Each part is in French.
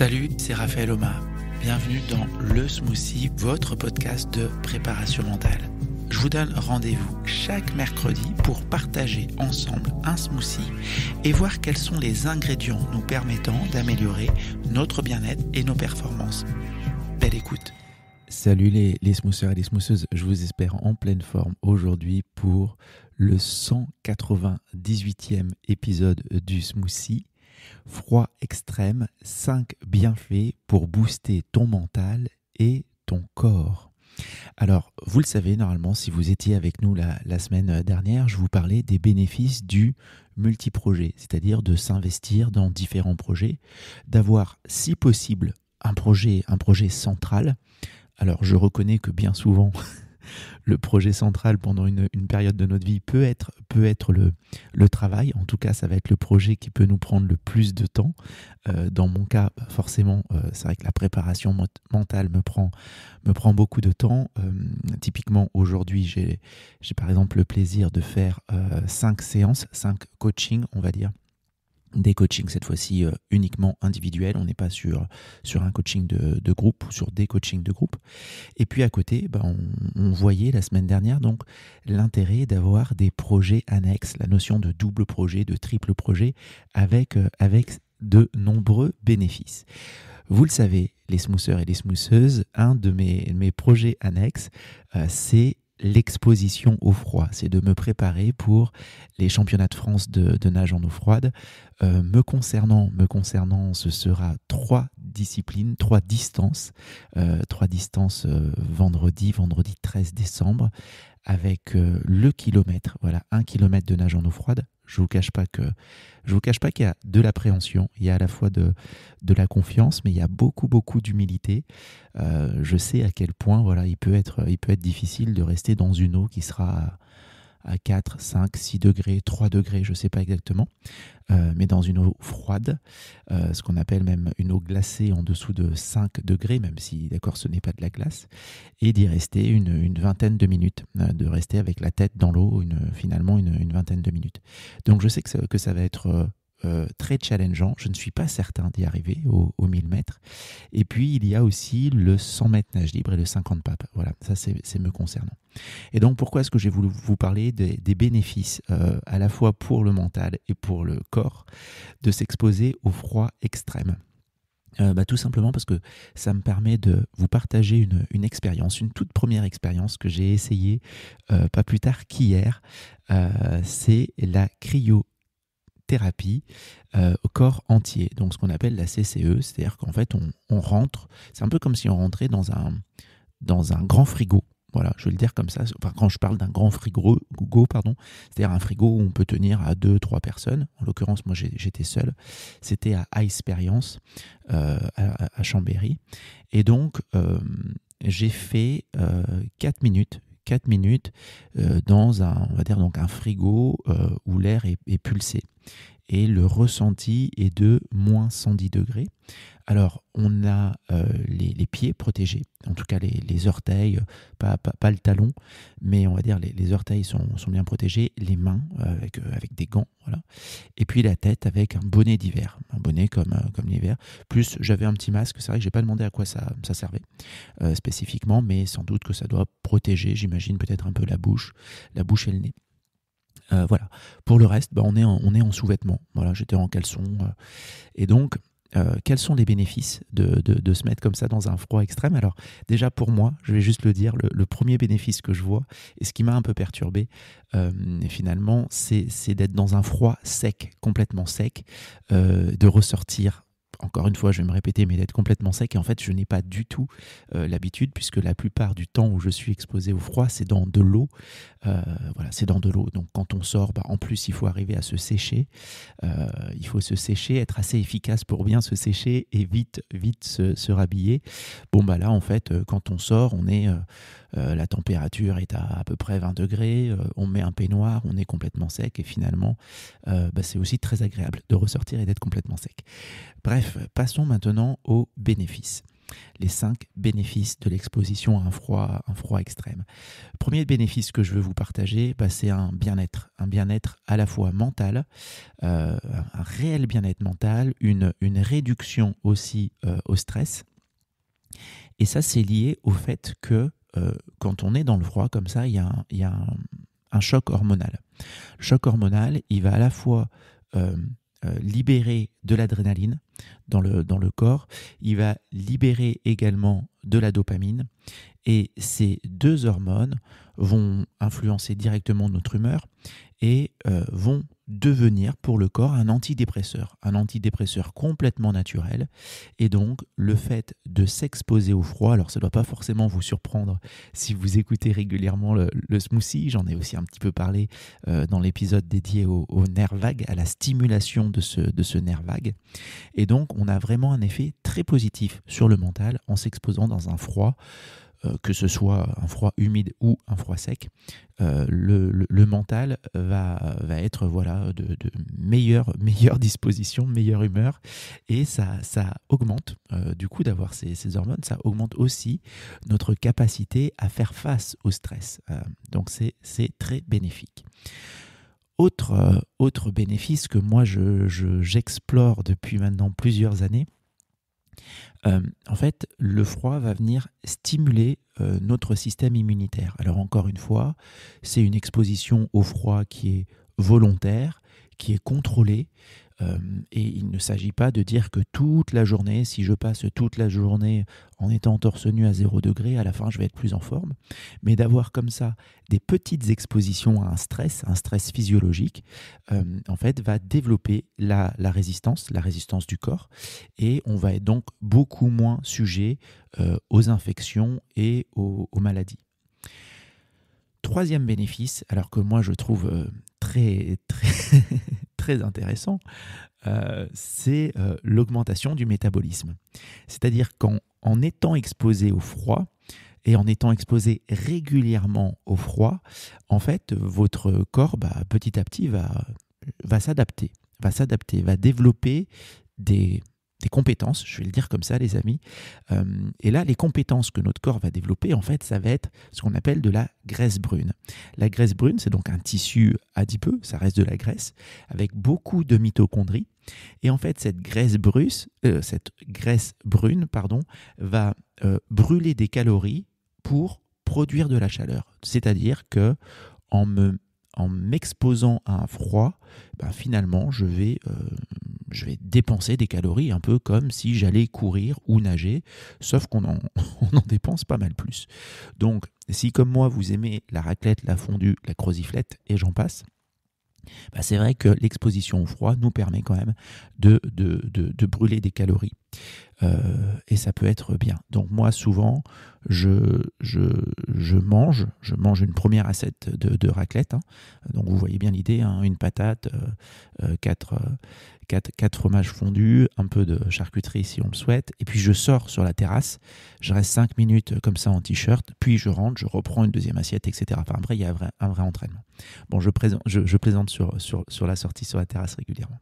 Salut, c'est Raphaël Oma. Bienvenue dans Le Smoothie, votre podcast de préparation mentale. Je vous donne rendez-vous chaque mercredi pour partager ensemble un smoothie et voir quels sont les ingrédients nous permettant d'améliorer notre bien-être et nos performances. Belle écoute. Salut les smoothers et les smootheuses, je vous espère en pleine forme aujourd'hui pour le 198e épisode du smoothie. Froid extrême, 5 bienfaits pour booster ton mental et ton corps. Alors, vous le savez, normalement, si vous étiez avec nous la semaine dernière, je vous parlais des bénéfices du multiprojet, c'est-à-dire de s'investir dans différents projets, d'avoir, si possible, un projet central. Alors, je reconnais que bien souvent, le projet central pendant une période de notre vie peut être le travail. En tout cas, ça va être le projet qui peut nous prendre le plus de temps. Dans mon cas, forcément, c'est vrai que la préparation mentale me prend beaucoup de temps. Typiquement, aujourd'hui, j'ai par exemple le plaisir de faire 5 séances, 5 coachings, on va dire. Des coachings cette fois-ci uniquement individuels, on n'est pas sur un coaching de groupe ou sur des coachings de groupe. Et puis à côté, on voyait la semaine dernière donc l'intérêt d'avoir des projets annexes, la notion de double projet, de triple projet avec de nombreux bénéfices. Vous le savez, les smoothers et les smootheuses, un de mes projets annexes, c'est l'exposition au froid, c'est de me préparer pour les championnats de France de nage en eau froide. Me concernant, ce sera 3 disciplines, 3 distances, vendredi 13 décembre, avec le kilomètre, voilà, 1 kilomètre de nage en eau froide. Je vous cache pas qu'il y a de l'appréhension, il y a à la fois de la confiance, mais il y a beaucoup d'humilité. Je sais à quel point voilà, il peut être difficile de rester dans une eau qui sera à 4, 5, 6 degrés, 3 degrés, je ne sais pas exactement, mais dans une eau froide, ce qu'on appelle même une eau glacée en dessous de 5 degrés, même si, d'accord, ce n'est pas de la glace, et d'y rester une vingtaine de minutes, de rester avec la tête dans l'eau, finalement une vingtaine de minutes. Donc je sais que ça va être très challengeant, je ne suis pas certain d'y arriver aux 1000 mètres. Et puis il y a aussi le 100 mètres nage libre et le 50 papes. Voilà, ça c'est me concernant. Et donc pourquoi est-ce que j'ai voulu vous parler des bénéfices à la fois pour le mental et pour le corps de s'exposer au froid extrême? Tout simplement parce que ça me permet de vous partager une expérience, une toute première expérience que j'ai essayée pas plus tard qu'hier. C'est la cryothérapie au corps entier, donc ce qu'on appelle la CCE, c'est-à-dire qu'en fait on rentre, c'est un peu comme si on rentrait dans un grand frigo. Voilà, je vais le dire comme ça. Enfin, quand je parle d'un grand frigo, c'est-à-dire un frigo où on peut tenir à 2-3 personnes. En l'occurrence, moi, j'étais seul. C'était à Expérience, à Chambéry. Et donc, j'ai fait 4 minutes dans on va dire donc un frigo où l'air est pulsé. Et le ressenti est de moins 110 degrés. Alors, on a les pieds protégés, en tout cas les orteils, pas le talon, mais on va dire les orteils sont bien protégés, les mains avec des gants, voilà. Et puis la tête avec un bonnet d'hiver, un bonnet comme l'hiver. Plus j'avais un petit masque, c'est vrai que je n'ai pas demandé à quoi ça servait spécifiquement, mais sans doute que ça doit protéger, j'imagine peut-être un peu la bouche et le nez. Voilà. Pour le reste, on est en sous-vêtements. Voilà, j'étais en caleçon. Et donc, quels sont les bénéfices de se mettre comme ça dans un froid extrême? Alors, déjà pour moi, je vais juste le dire, le premier bénéfice que je vois, et ce qui m'a un peu perturbé, finalement, c'est d'être dans un froid sec, complètement sec, de ressortir. Encore une fois, je vais me répéter, mais d'être complètement sec. Et en fait, je n'ai pas du tout l'habitude, puisque la plupart du temps où je suis exposé au froid, c'est dans de l'eau. Voilà, c'est dans de l'eau. Donc, quand on sort, en plus, il faut arriver à se sécher. Il faut se sécher, être assez efficace pour bien se sécher et vite se rhabiller. Là, en fait, quand on sort, on est... la température est à peu près 20 degrés, on met un peignoir, on est complètement sec et finalement c'est aussi très agréable de ressortir et d'être complètement sec. Bref, passons maintenant aux bénéfices. les 5 bénéfices de l'exposition à un froid extrême. Premier bénéfice que je veux vous partager, c'est un bien-être à la fois mental, un réel bien-être mental, une réduction aussi au stress. Et ça, c'est lié au fait que quand on est dans le froid comme ça, il y a un choc hormonal. Le choc hormonal, il va à la fois libérer de l'adrénaline dans le corps, il va libérer également de la dopamine, et ces 2 hormones vont influencer directement notre humeur et vont devenir pour le corps un antidépresseur complètement naturel. Et donc le fait de s'exposer au froid, alors ça ne doit pas forcément vous surprendre si vous écoutez régulièrement le smoothie, j'en ai aussi un petit peu parlé dans l'épisode dédié au nerf vague, à la stimulation de ce nerf vague. Et donc on a vraiment un effet très positif sur le mental en s'exposant dans un froid, que ce soit un froid humide ou un froid sec. Le mental va être de meilleure disposition, meilleure humeur, et ça augmente, du coup d'avoir ces hormones, ça augmente aussi notre capacité à faire face au stress. Donc c'est très bénéfique. Autre bénéfice que moi j'explore depuis maintenant plusieurs années, en fait, le froid va venir stimuler notre système immunitaire. Alors encore une fois, c'est une exposition au froid qui est volontaire, qui est contrôlée, et il ne s'agit pas de dire que toute la journée, si je passe toute la journée en étant torse nu à 0 degré, à la fin je vais être plus en forme, mais d'avoir comme ça des petites expositions à un stress physiologique, en fait va développer la résistance du corps, et on va être donc beaucoup moins sujet aux infections et aux maladies. Troisième bénéfice, alors que moi je trouve très très intéressant, c'est l'augmentation du métabolisme. C'est-à-dire qu'en étant exposé au froid et en étant exposé régulièrement au froid, en fait, votre corps, petit à petit, va s'adapter, va développer des compétences, je vais le dire comme ça les amis, et là les compétences que notre corps va développer, en fait ça va être ce qu'on appelle de la graisse brune. La graisse brune, c'est donc un tissu adipeux, ça reste de la graisse, avec beaucoup de mitochondries, et en fait cette graisse brune va brûler des calories pour produire de la chaleur. C'est-à-dire que en m'exposant à un froid, finalement je vais dépenser des calories un peu comme si j'allais courir ou nager, sauf qu'on en dépense pas mal plus. Donc si comme moi vous aimez la raclette, la fondue, la croziflette et j'en passe, c'est vrai que l'exposition au froid nous permet quand même de brûler des calories. Et ça peut être bien. Donc moi souvent je mange une première assiette de raclette, donc vous voyez bien l'idée, une patate, 4 fromages fondus, un peu de charcuterie si on le souhaite, et puis je sors sur la terrasse, je reste 5 minutes comme ça en t-shirt, puis je rentre, je reprends une deuxième assiette, etc. Enfin après il y a un vrai entraînement. Bon, je plaisante sur la sortie sur la terrasse régulièrement.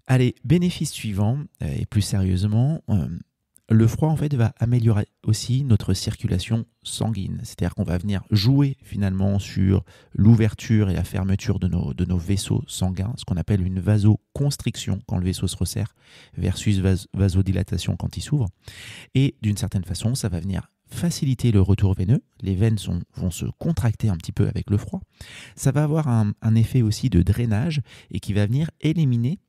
Allez, bénéfice suivant, et plus sérieusement, le froid en fait va améliorer aussi notre circulation sanguine. C'est-à-dire qu'on va venir jouer finalement sur l'ouverture et la fermeture de nos vaisseaux sanguins, ce qu'on appelle une vasoconstriction quand le vaisseau se resserre versus vasodilatation quand il s'ouvre. Et d'une certaine façon, ça va venir faciliter le retour veineux. Les veines vont se contracter un petit peu avec le froid. Ça va avoir un effet aussi de drainage et qui va venir éliminer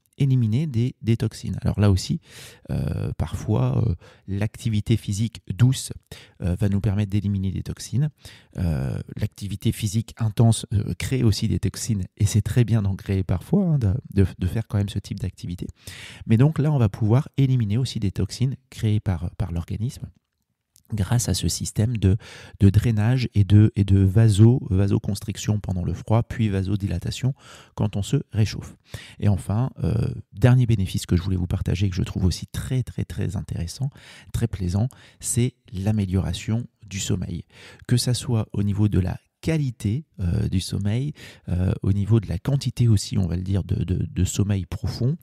des toxines. Alors là aussi, parfois, l'activité physique douce va nous permettre d'éliminer des toxines. L'activité physique intense crée aussi des toxines, et c'est très bien d'en créer parfois, de faire quand même ce type d'activité. Mais donc là, on va pouvoir éliminer aussi des toxines créées par l'organisme, grâce à ce système de drainage et de vasoconstriction pendant le froid, puis vasodilatation quand on se réchauffe. Et enfin, dernier bénéfice que je voulais vous partager, que je trouve aussi très très très intéressant, très plaisant, c'est l'amélioration du sommeil. Que ça soit au niveau de la qualité du sommeil, au niveau de la quantité aussi, on va le dire, de sommeil profond,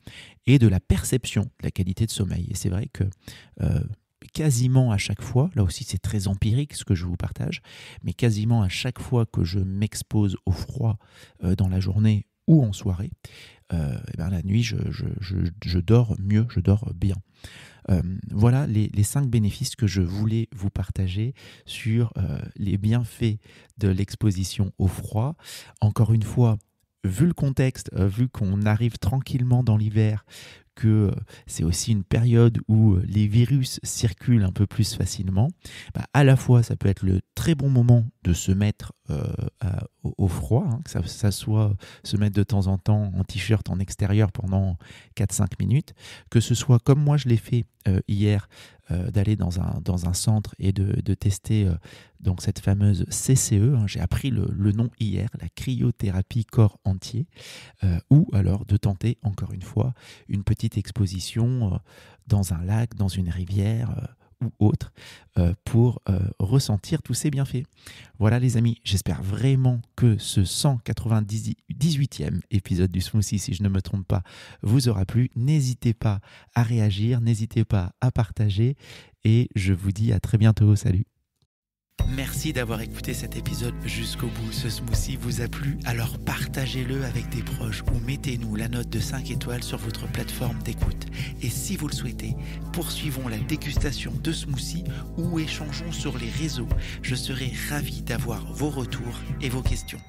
et de la perception de la qualité de sommeil. Et c'est vrai que quasiment à chaque fois, là aussi c'est très empirique ce que je vous partage, mais quasiment à chaque fois que je m'expose au froid dans la journée ou en soirée, la nuit je dors mieux, je dors bien. Voilà les 5 bénéfices que je voulais vous partager sur les bienfaits de l'exposition au froid. Encore une fois, vu le contexte, vu qu'on arrive tranquillement dans l'hiver, que c'est aussi une période où les virus circulent un peu plus facilement, à la fois ça peut être le très bon moment de se mettre au froid, hein, que ça soit se mettre de temps en temps en t-shirt en extérieur pendant 4-5 minutes, que ce soit comme moi je l'ai fait hier, d'aller dans un centre et de tester donc cette fameuse CCE, hein, j'ai appris le nom hier, la cryothérapie corps entier, ou alors de tenter encore une fois une petite exposition dans un lac, dans une rivière ou autre, pour ressentir tous ces bienfaits. Voilà les amis, j'espère vraiment que ce 198e épisode du Smoothie, si je ne me trompe pas, vous aura plu. N'hésitez pas à réagir, n'hésitez pas à partager et je vous dis à très bientôt, salut. Merci d'avoir écouté cet épisode jusqu'au bout. Ce smoothie vous a plu? Alors partagez-le avec des proches ou mettez-nous la note de 5 étoiles sur votre plateforme d'écoute. Et si vous le souhaitez, poursuivons la dégustation de smoothie ou échangeons sur les réseaux. Je serai ravi d'avoir vos retours et vos questions.